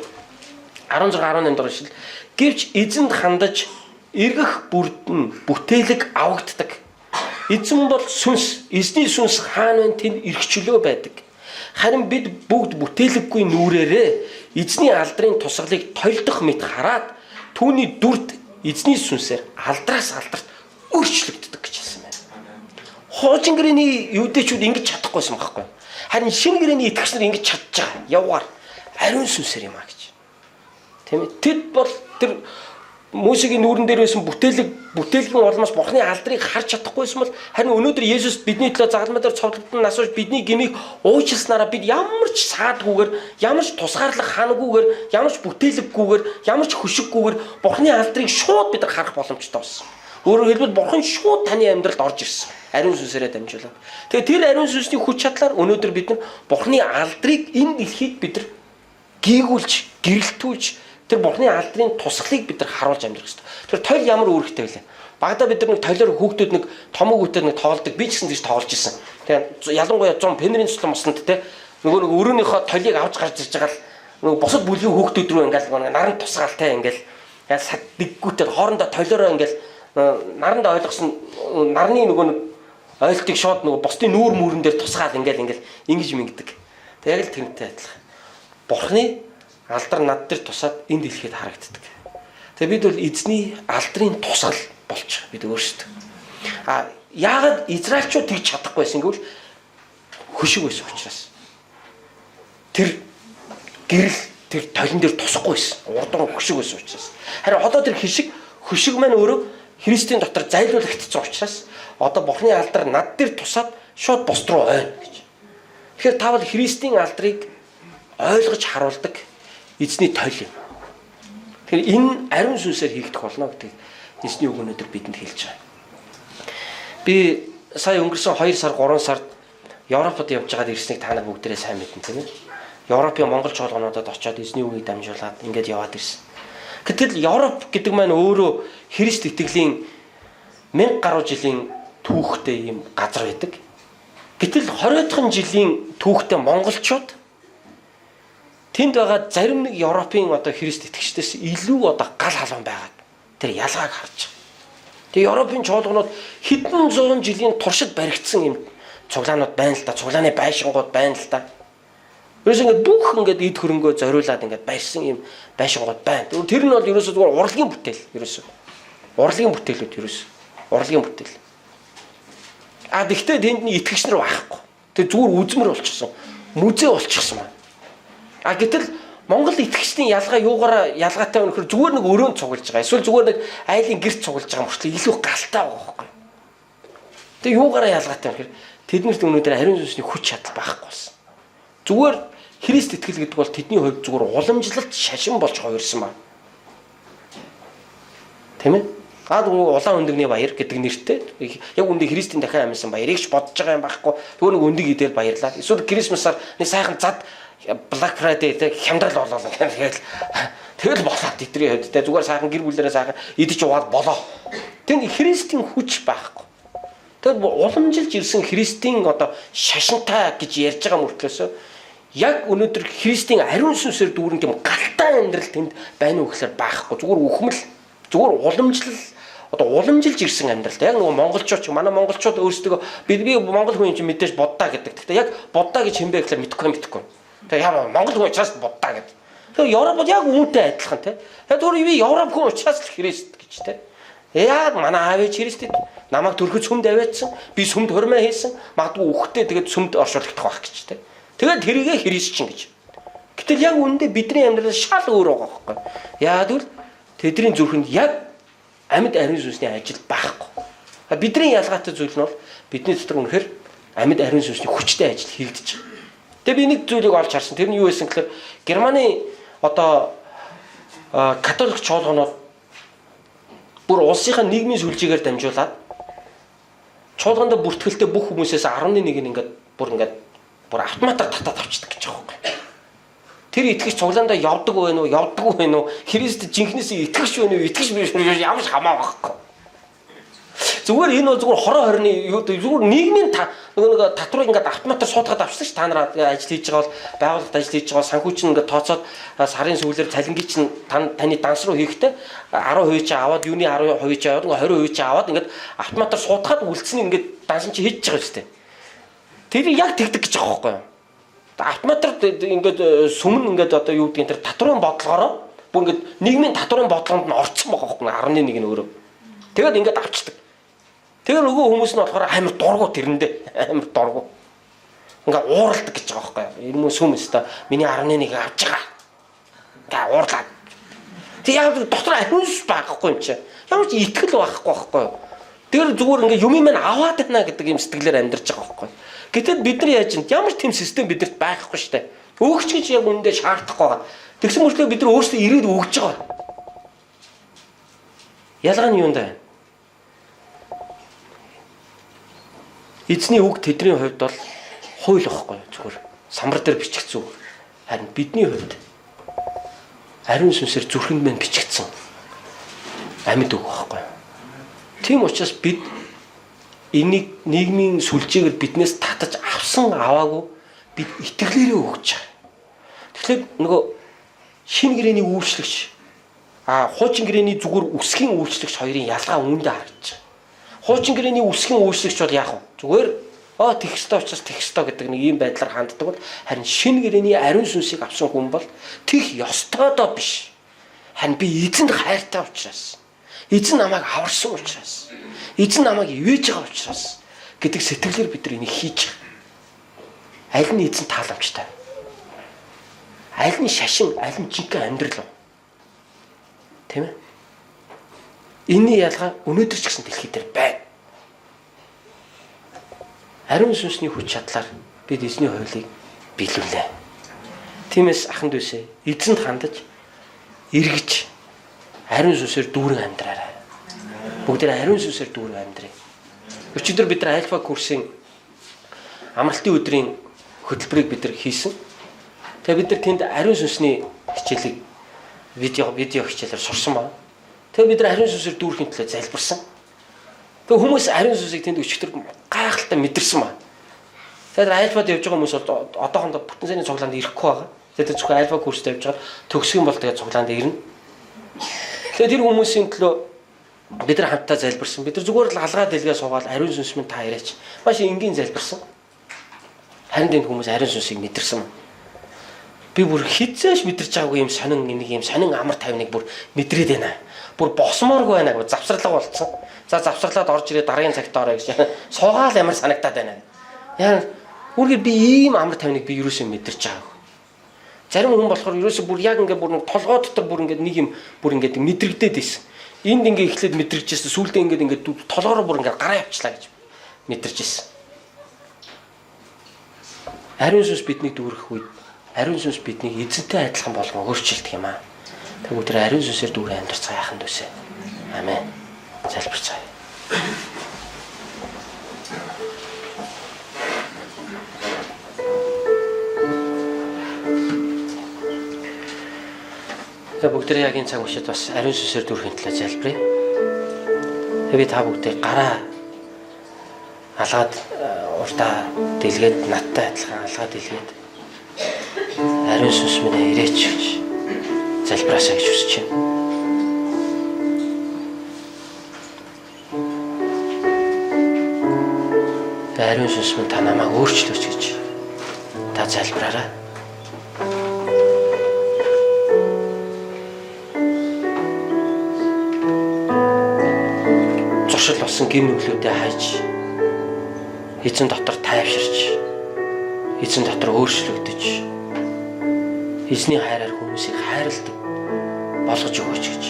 байна. 16, 18 дахь ишлэл. Гэвч эзэнд хандаж эргэх бүрдэн бүтээлэг авагддаг. Эзэн бол сүнс, эзний сүнс хаана вэ тэнд эргчлөө байдаг. Харин бид бүгд бүтээлэггүй нүрээрээ эзний алдрын тусгалыг тойлдох мэт хараад түүний дүрд эзний сүнсээр алдраас алдарт өөрчлөгддөг гэж хэлсэн байна. Хуучин гэрээний юудэчүүд ингэж чадахгүйсэн байхгүй. Харин шинэ гэрээний итгэгч нар ингэж чадж байгаа. Явгаар ариун сүнсээр юм а гэж. Тийм ээ. Тэд бол тэр Мосегийн нүүрэн дээр байсан бүтээлгийн улмаас Бурхны алдрыг харж чадахгүйсэн бол харин өнөөдөр Есүс бидний төлөө загалмай дээр цовдлон насууж бидний гмийг уучлснараа бид ямар ч саадгүйгээр, ямар ч тусгаарлах ханаггүйгээр, ямар ч бүтээлэггүйгээр, ямар ч хөшиггүйгээр Бурхны алдрыг шууд бид харах боломжтой болсон. Өөрөөр хэлбэл бурхан шууд таны амьдралд орж ирсэн. Ариун сүнсээрээ дамжуулаад. Тэгээ тэр ариун сүнсний хүч чадлаар өнөөдөр бид нар бурханы алдрыг энэ дэлхийд бид нар гийгүүлж, гэрэлтүүлж тэр бурханы алдрын тусгалыг бид нар харуулж амьдрах хэрэгтэй. Тэр тойл ямар үүрэгтэй вэ? Багада бид нар нэг тойлоор хүүхдүүд нэг томог үтээр нэг тоглодог. Би ч гэсэн тийж тоглож исэн. Тэгээ ялангуяа 100 пенрийн цуслан мосонд те нөгөө нэг өрөөнийхөө тойлыг авч гарч ирж байгаа л нөгөө босод бүлгийн хүүхдүүд рүү ингээл наранд тусгаал те ингээл яа сад дэггүүтэй хоорондоо тойлороо ингээл наранд ойлгосон нарны нөгөө нэг ойлтыг шууд нөгөө босдын нүүр мөрөн дээр тусгаал ингээл ингэж мингдэг. Тэг яг л тэрнтэй адилхан. Бурхны алдар над дээр тусаад энэ дэлхийд харагддаг. Тэгээ бид бол эзний алдрын тусгал болж бид өөрсдөө. Яагаад израильчууд тэгж чадахгүй байсан гэвэл хөшиг байсан учраас. Тэр гэрэл тэр толин дээр тусахгүй байсан. Урдан хөшиг байсан учраас. Харин одоо тэр хөшиг маань өөрөө Христийн дотор зайлуулагдсан учраас одоо Бурхны алдар над дээр тусаад шууд босд руу ойно гэж. Тэгэхээр та бол Христийн алдрыг ойлгож харуулдаг эзний тойл юм. Тэгэхээр энэ ариун сүнсээр хийгдэх болно гэдэг эзний үг өнөөдөр бидэнд хэлж байгаа. Би сая өнгөрсөн 2 сар 3 сард Европод явж байгаад ирснийг та нар бүгдээрээ сайн мэднэ тийм ээ. Европын монгол чуулгануудад очиод эзний үгийг дамжуулаад ингээд яваад ирсэн. Гэтэл Европ гэдэг маань өөрөө Христ итгэлийн 1000 гаруй жилийн түүхтэй юм газар байдаг. Гэтэл 20-ын жилийн түүхтэй монголчууд тэнд байгаа зарим нэг Европын одоо Христ итгэгчдээс илүү одоо гал халуун байгаад тэр ялгааг харж байгаа. Тэгээ Европын чуулганууд хэдэн зуун жилийн туршид баригдсан юм цуглаанууд байна л да. Цуглааны байшингууд байна л да. Ерөөс ингээд бүх ингээд эд хөрөнгөө зориулаад ингээд байрсан юм байшингууд байна. Тэр нь бол ерөөсөө зүгээр урлагийн бүтээл ерөөсөө. Урлагийн бүтээлүүд ерөөсөө. Урлагийн бүтээл. Гэхдээ тэнд нь итгэгч нар байхгүй. Тэр зүгээр үзмэр болчихсон. Мүзээ болчихсон байна. Гэтэл Монгол итгэгчдийн ялгаа юугаараа ялгаатай вэ гэхээр зүгээр нэг өрөөнд цуглаж байгаа. Эсвэл зүгээр нэг айлын гэрт цуглаж байгаа мөртлөө илүү галтай байгаа байхгүй. Тэгээ юугаараа ялгаатай вэ гэхээр тэднэрт өнөөдөр ариун сүнсний хүч чадал байхгүй болсон. Зүгээр Христ итгэл гэдэг бол тэдний хувьд зүгээр уламжлалт шашин болж хувирсан байна. Тийм ээ? Улаан өндөгний баяр гэдэг нэртэй яг үндэ Христийн дахин амьсан баярыг ч бодож байгаа юм байхгүй. Зүгээр нэг өндөг идэл баярлаа. Эсвэл Крисмасаар нэг сайхан зад Black Friday тэг хямдрал болоо тэгэл болоод тэдний хувьд тэ зүгээр сайхан гэр бүлээрээ сайхан идэж уугаад болоо. Тэн Христийн хүч байхгүй. Тэгэл уламжилж ирсэн Христийн одоо шашинтай гэж ярьж байгаа мөртлөөс яг өнөөдөр Христийн ариун сүнсээр дүүрэн тийм галтай амьдрал тэнд байна уу гэхээр байхгүй. Зүгээр үхмэл, зүгээр уламжилж ирсэн амьдрал. Яг нөгөө монголчууд ч манай монголчууд өөрсдөө би монгол хүн юм чи мэдээж буддаа гэдэг. Гэхдээ яг буддаа гэж хэмбэ гэхээр мэдэхгүй. Тэгээ яа монгол хүн учраас буддаа гэдэг. Тэгээ Европод яг үүнтэй адилхан те. Тэгээ зүгээр би Европ хүн учраас л Христ гэж те. Яг манай аав ээж Христэд намайг төрөхөд сүмд аваадсан. Би сүмд хормоо хийсэн. Магадгүй үхтээ тэгээд сүмд оршуулгдах байх гэж те. Тэгээд тэрийгэ Христчин гэж. Гэтэл яг үүндээ бидний амьдрал шал өөр байгаа байхгүй. Яа гэвэл тэдний зүрхэнд яг амьд ариун сүнсний ажил байхгүй. Бидний ялгаатай зүйл нь бол бидний дотор үнэхээр амьд ариун сүнсний хүчтэй ажил хийгдэж байгаа. Тэгээ би нэг зүйлийг олж харсан. Тэр нь юу байсан гэхээр Германы одоо католик чуулганууд бүр улсынхаа нийгмийн сүлжээгээр дамжуулаад чуулганд бүртгэлтэй бүх хүмүүсээс 11-ийг ингээд бүр автоматар татаад авчдаг гэж байгаа юм. Тэр итгэж цуглаандаа явдаг вэ нүү, явдаггүй вэ нүү, Христ жинхнээсээ итгэж вэ нүү, итгэж биш үү ямар ч хамаагүй байхгүй. Зүгээр энэ бол зүгээр хороо хорны зүгээр нийгмийн нөгөө татварыг ингээд автоматар суудгаад авчихсан ш. Та нараа ажил хийж байгаа бол байгууллагад ажил хийж байгаа санхүүч нь ингээд тооцоод сарын сүүлээр цалингийн чинь таны данс руу хийхдээ 10% чи аваад юуны 10% чи аваад 20% чи аваад ингээд автоматар суудгаад үлдсэнийг ингээд дансан чи хийж байгаа шүү дээ. Тэр яг тэгдэг гэж байгаа байхгүй юу? Автоматар ингээд сүмэн ингээд одоо юу гэдгийг тэр татварын бодлогоороо бүр ингээд нийгмийн татварын бодлогонд нь орцсон байгаа байхгүй юу? 11 нь өөрөө. Тэгээд ингээд авчдаг. Тэгээ нөгөө хүмүүс нь болохоор амар дургу тэрэндээ амар дургу. Ингээ ууралдаг гэж байгаа байхгүй юу? Энэ мөн сүм өстө миний 11-ийг авч байгаа. Ингээ уурлаад. Тэг яг дотор ариунс байхгүй юм чи. Ямар ч итгэл байхгүй юу? Тэр зүгээр ингээ юм минь аваад байна гэдэг юм сэтгэлээр амьдарч байгаа байхгүй юу? Гэтэл бид нар яаж юм ямар ч тийм систем бидэрт байхгүй шүү дээ. Өгч гэж яг үүндээ шаардахгүй байгаа. Тэгсэн мөртлөө бид нар өөрсдөө ирээд өгж байгаа. Ялгаа нь юунд байна? Эзний үг тэдний хувьд бол хууль واخгүй зүгээр самбар дээр бичигдсэн үг. Харин бидний хувьд ариун сүнсээр зүрхэнд мэн бичигдсэн амьд үг واخгүй. Тийм учраас бид энийг нийгмийн сүлжээгээр биднээс татаж авсан аваагүй бид итгэлээрээ өгч байгаа. Тэгэхээр нөгөө шинэ гэрээний үйлчлэгч хуучин гэрээний зүгээр үсгийн үйлчлэгч хоёрын ялгаа үүндээ харагдаж байгаа. Хуучин гэрээний үсгийн үйлчлэгч бол яах вэ? Зүгээр тех ёстой учраас тех ёстой гэдэг нэг ийм байдлаар ханддаг бол харин шинэ гэрээний ариун сүнсийг авсан хүн бол тех ёстойдоо биш. Харин би эзэнд хайртай учраас эзэн намайг аварсан учраас эзэн намайг ивэж байгаа учраас гэдэг сэтгэлээр бид нар энийг хийж байгаа. Аль нь эзэн тааламжтай? Аль нь шашин, аль нь жинхэнэ амьдрал вэ? Тийм ээ. Энийн ялгаа өнөөдөр ч гэсэн дэлхий дээр байна. Ариун сүнсний хүч чадлаар бид эзний хуулийг биелүүлээ. Тиймээс аханд үсэ эзэнд хандаж эргэж ариун сүнсээр дүүрэн амьдраарай. Бүгдээ ариун сүнсээр дүүрэн амьдрий. Өчигдөр бид нар альфа курсын амралтын өдрийн хөтөлбөрийг бид нар хийсэн. Тэгээ бид нар тэнд ариун сүнсний хичээлийг видео хичээлээр сурсан байна. Тэгээ бид нар ариун сүнсээр дүүрхийн төлөө залбирсан. Тэгээ хүмүүс ариун сүнсийг тэнд өчигдөр гайхалтай мэдэрсэн байна. Тэгэхээр альфад явж байгаа хүмүүс бол одоохондоо бүтэн саяны цуглаанд ирэхгүй байгаа. Тэгээд зөвхөн альфа курст явж байгаа төгсөх юм бол тэгээд цуглаанд ирнэ. Тэгээд тэр хүмүүсийн төлөө бид нар хамтдаа залбирсан. Бид нар зүгээр л алгаа дэлгээ суугаад ариун сүнс минь та ирээч. Маш энгийн залбирсан. Харин энэ хүмүүс ариун сүнсийг мэдэрсэн. Би бүр хизээш мэдэрч байгаагүй юм сонин нэг юм сонин амар тайвныг бүр мэдрээд байна. Бүр босмооргүй байна гэж завсарлага болцсон. За завсарлаад орж ирээ дараагийн цагт ороо гэж суугаал ямар санагдаад байна. Яа үргэлж би ийм амар тайвныг би юусоо мэдэрч байгаагүй. Зарим хүн болохоор юусоо бүр яг ингээд бүр толгой дотор бүр ингээд нэг юм бүр ингээд мэдрэгдээд байсан. Энд ингээд эхлээд мэдрэгжсэн сүүлдээ ингээд толгоороо бүр ингээд гараа явчлаа гэж мэдэрч байсан. Ариун сүнс биднийг дүүрэх үед ариун сүнс биднийг эзэнтэй адилхан болгон өөрчилдөг юм аа. Тэгвэл тэр ариун сүнсээр дүүрэн амьдарцгаа яханд үсэ. Амен. Залбирцгаая. Тэгээ бүгдээ яг энэ цаг үеэд бас ариун сүнсээр дүүрхийн төлөө залбирая. Тэгээ та бүгдээ гараа алгаад уртаа дэлгээд надтай адилхан алгаад дэлгээд ариун сүнс минь ирээч гэж залбираасаа гэж хүсэж байна. Ариун сүнс минь та намайг өөрчлөөч гэж та залбираарай. Зуршил болсон гэм нүглүүдээ хайж эзэн дотор тайвширч эзэн дотор өөрчлөгдөж эзний хайраар хүмүүсийг хайрладаг болгож өгөөч гэж.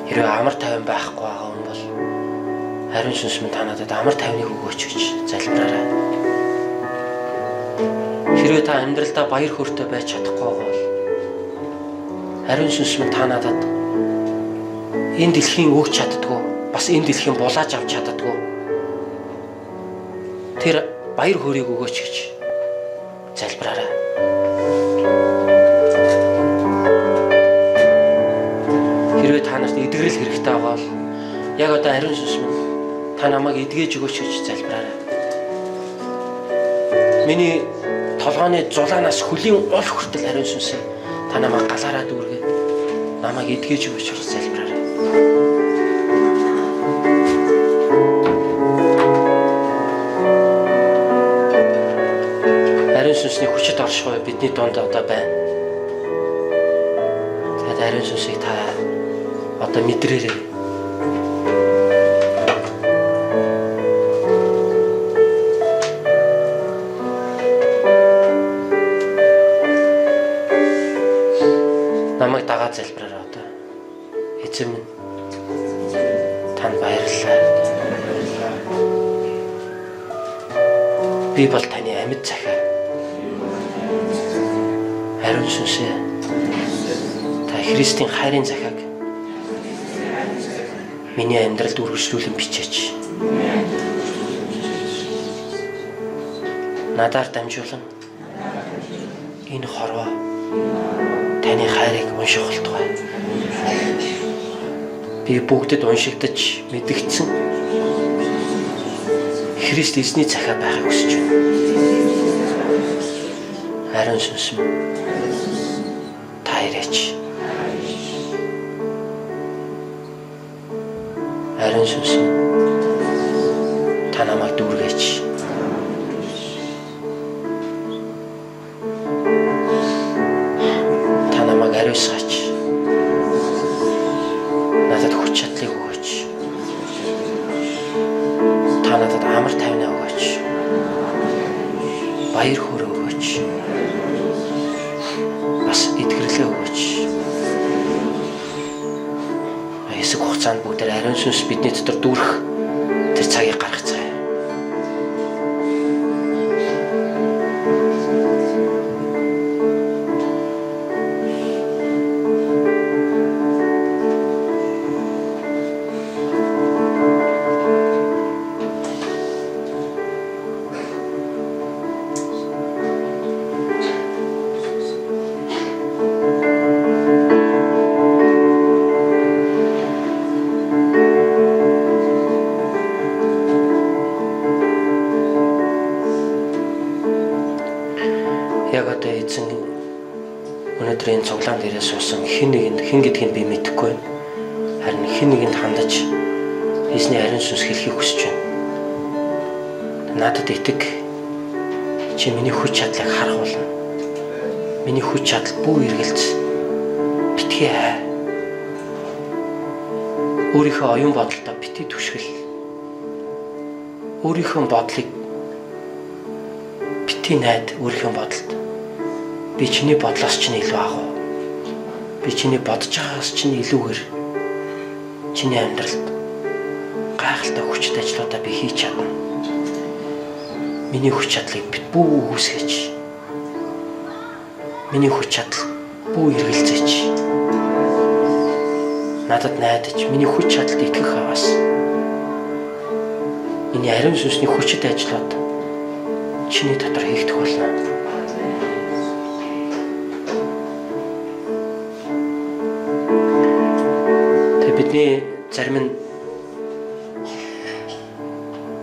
Хэрвээ амар тайван байхгүй байгаа хүн бол ариун сүнс минь та надад амар тайвныг өгөөч гэж залбираарай. Хэрвээ та амьдралдаа баяр хөөртэй байж чадахгүй бол ариун сүнс минь та надад энэ дэлхийн өгч чаддгүй бас энэ дэлхийн булааж авч чаддгүй тэр баяр хөөргийг өгөөч гэж залбираарай. Хэрвээ та нарт эдгэрэл хэрэгтэй байгаа бол яг одоо ариун сүнс минь та намайг эдгэж өгөөч гэж залбираарай. Миний толгойн зулаанаас хөлийн ул хүртэл ариун сүнсээ та намайг галаараа дүүргээд намайг эдгэж өгөөч гэж залбираарай. Ариун сүнсний хүчит оршихуй бидний дунд одоо байна. Тэгээд ариун сүнсийг та одоо мэдрээрэй. Намайг дагаад залбираарай одоо. Эзэн минь танд баярлалаа. Би бол таны амьд захиа. Ариун сүнсээ та Христийн хайрын захиаг миний амьдралд үргэлжлүүлэн бичээч. надаар дамжуулан энэ хорвоо таны хайрыг унших болтугай. Би бүгдэд уншигдаж мэдгдсэн Христ эзний захиа байхыг хүсэж байна. Ариун сүнс минь та ирээч. Ариун сүнс минь та намайг дүүргээч. Та намайг ариусгаач. Надад хүч чадлыг өгөөч. Та надад амар тайвнаа өгөөч. Баяр хөөрэ өгөөч. Бас итгэрлээ өгөөч. Хэсэг хугацаанд бүгдээр ариун сүнс бидний дотор дүүрэх тэр цагийг гаргацгаая. Яг одоо эзэн өнөөдөр энэ цуглаан дээрээ суусан хэн гэдгийг би мэдэхгүй байна. Харин хэн нэгэнд хандаж эзний ариун сүнс хэлхийг хүсэж байна. Надад итэг. Чи миний хүч чадлыг харах болно. Миний хүч чадал бүх эргэлз битгий хай. Өөрийнхөө оюун бодолтой битгий түшгэл. Өөрийнхөө бодлыг битгий найд өөрийнхөө бодолд. Би чиний бодлоос чинь илүү агуу. Би чиний бодож байгаагаас чинь илүүгээр чиний амьдралд гайхалтай хүчтэй ажлуудаа би хийж чадна. Миний хүч чадлыг бид бүх үүсгэж. Миний хүч чадал бүх эргэлзээч. Надад найдаж миний хүч чадалд итгэх хаваас. Миний ариун сүнсний хүчит ажлууд чиний дотор хийгдэх болно. Бидний зарим нь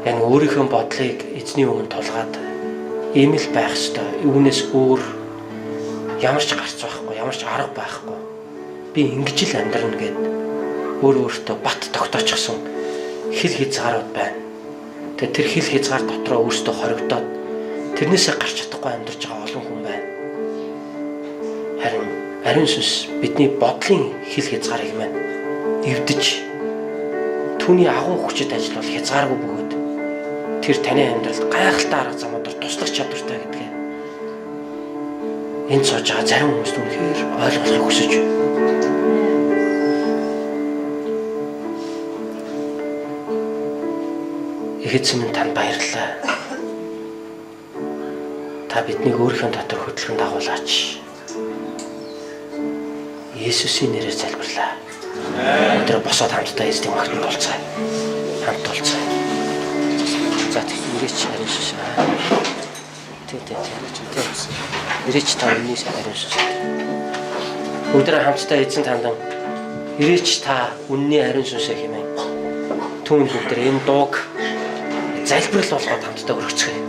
яг өөрийнхөө бодлыг эзний өмнө тулгаад ийм л байх ёстой. Үүнээс өөр ямар ч гарц байхгүй, ямар ч арга байхгүй. Би ингэж л амьдрна гэд өөртөө бат тогтоочихсон хил хязгаарууд байна. Тэгээ тэр хил хязгаар дотроо өөртөө хоригдоод тэрнээсээ гарч чадахгүй амьдарч байгаа олон хүн байна. Харин ариун сүнс бидний бодлын хил хязгаарыг маань эвдэж түүний агуу хүчит ажил бол хязгааргүй бөгөөд тэр таны амьдралд гайхалтай арга замуудаар туслах чадвартай гэдгээ энэ сууж байгаа зарим хүмүүст үнэхээр ойлгохыг хүсэж байна. Их эзэн минь танд баярлалаа. Та биднийг өөрийнхөө дотор хөтлөн дагуулаач. Есүсийн нэрээр залбирлаа. Өдөр босоод хамтдаа эзний магтанд болцгаая. Хамт болцгаая. За тэгэрч ариун сүнс. Ирээч та өмнө ариун сүнс. Өдөр хамтдаа эзэн тандан ирээч та үнний ариун сүнсээ хэмээн. Түүн өдөр энэ дууг залбирал болгоод хамтдаа өргөцгөөе.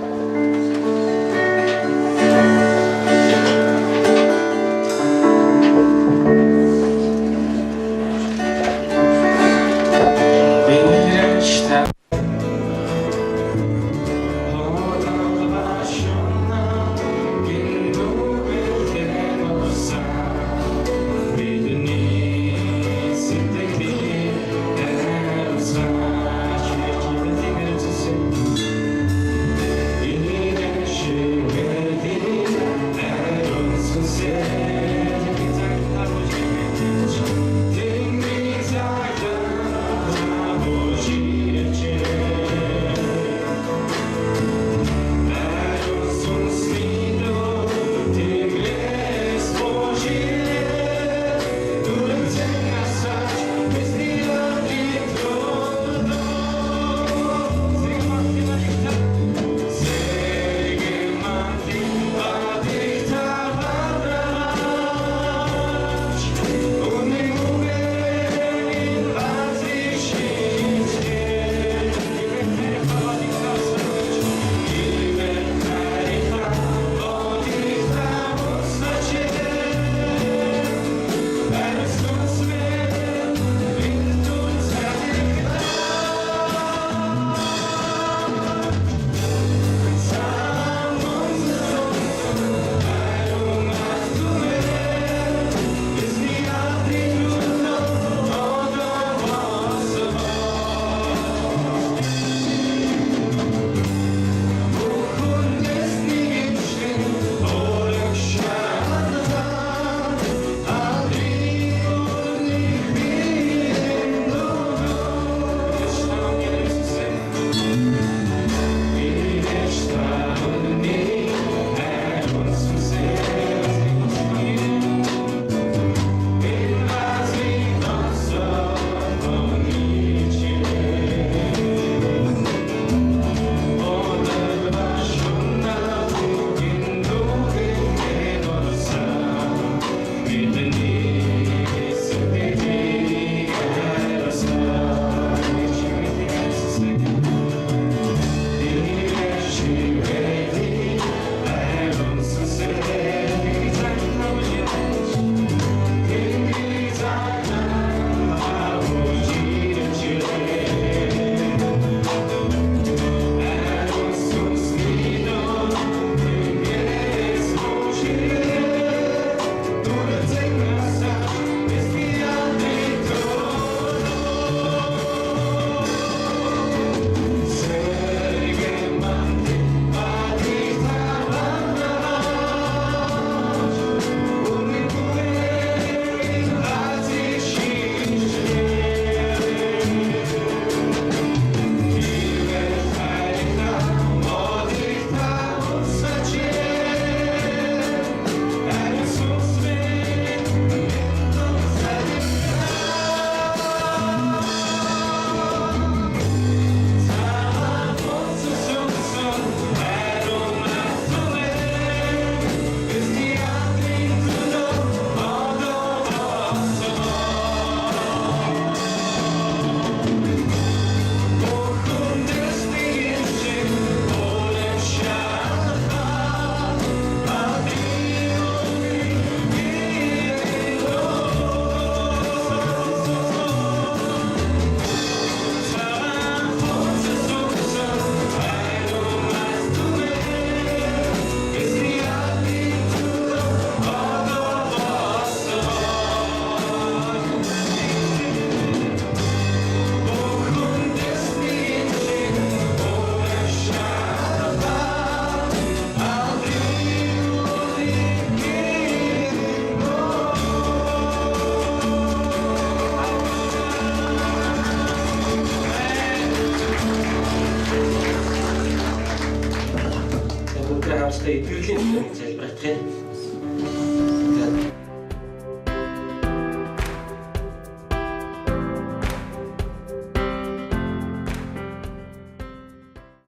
хаанчлалын эдгэрлийн төлөвийг залбирах юм.